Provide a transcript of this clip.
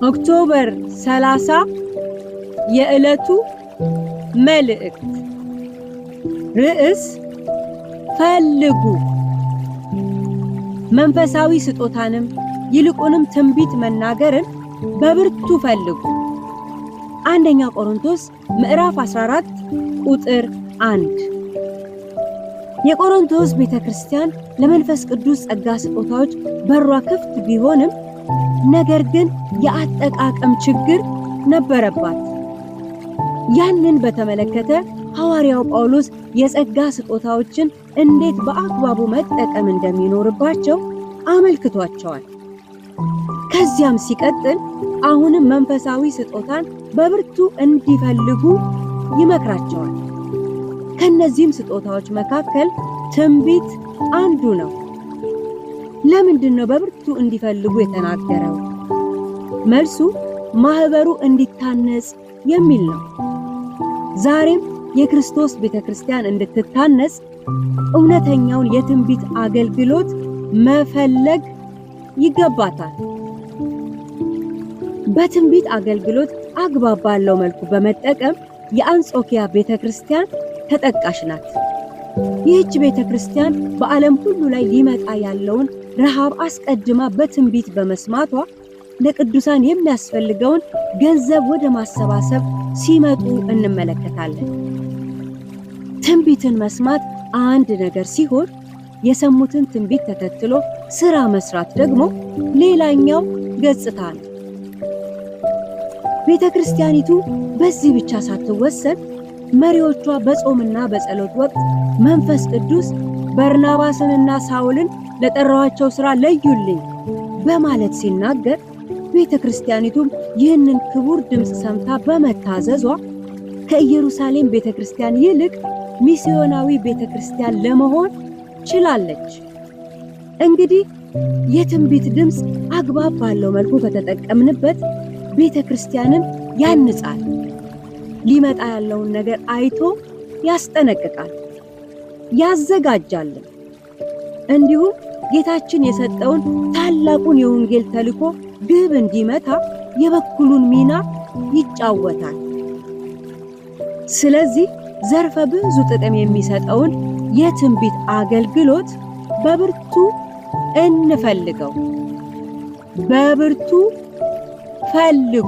ኦክቶበር 30 የዕለቱ መልእክት ርዕስ ፈልጉ። መንፈሳዊ ስጦታንም ይልቁንም ትንቢት መናገርን በብርቱ ፈልጉ። አንደኛ ቆሮንቶስ ምዕራፍ 14 ቁጥር 1። የቆሮንቶስ ቤተክርስቲያን ለመንፈስ ቅዱስ ጸጋ ስጦታዎች በሯ ክፍት ቢሆንም ነገር ግን የአጠቃቀም ችግር ነበረባት። ያንን በተመለከተ ሐዋርያው ጳውሎስ የጸጋ ስጦታዎችን እንዴት በአግባቡ መጠቀም እንደሚኖርባቸው አመልክቷቸዋል። ከዚያም ሲቀጥል አሁንም መንፈሳዊ ስጦታን በብርቱ እንዲፈልጉ ይመክራቸዋል። ከነዚህም ስጦታዎች መካከል ትንቢት አንዱ ነው። ለምንድን ነው በብርቱ እንዲፈልጉ የተናገረው? መልሱ ማህበሩ እንዲታነጽ የሚል ነው። ዛሬም የክርስቶስ ቤተክርስቲያን እንድትታነጽ እውነተኛውን የትንቢት አገልግሎት መፈለግ ይገባታል። በትንቢት አገልግሎት አግባብ ባለው መልኩ በመጠቀም የአንጾኪያ ቤተክርስቲያን ተጠቃሽ ናት። ይህች ቤተክርስቲያን በዓለም ሁሉ ላይ ሊመጣ ያለውን ረሃብ አስቀድማ በትንቢት በመስማቷ ለቅዱሳን የሚያስፈልገውን ገንዘብ ወደ ማሰባሰብ ሲመጡ እንመለከታለን። ትንቢትን መስማት አንድ ነገር ሲሆን የሰሙትን ትንቢት ተከትሎ ስራ መስራት ደግሞ ሌላኛው ገጽታ ነው። ቤተክርስቲያኒቱ በዚህ ብቻ ሳትወሰን መሪዎቿ በጾምና በጸሎት ወቅት መንፈስ ቅዱስ በርናባስንና ሳውልን ለጠራዋቸው ሥራ ለዩልኝ በማለት ሲናገር ቤተክርስቲያኒቱም ይህንን ክቡር ድምፅ ሰምታ በመታዘዟ ከኢየሩሳሌም ቤተክርስቲያን ይልቅ ሚስዮናዊ ቤተክርስቲያን ለመሆን ችላለች። እንግዲህ የትንቢት ድምፅ አግባብ ባለው መልኩ ከተጠቀምንበት ቤተክርስቲያንን ያንጻል፣ ሊመጣ ያለውን ነገር አይቶ ያስጠነቅቃል፣ ያዘጋጃል። እንዲሁም ጌታችን የሰጠውን ታላቁን የወንጌል ተልእኮ ግብ እንዲመታ የበኩሉን ሚና ይጫወታል። ስለዚህ ዘርፈ ብዙ ጥቅም የሚሰጠውን የትንቢት አገልግሎት በብርቱ እንፈልገው፣ በብርቱ ፈልጉ።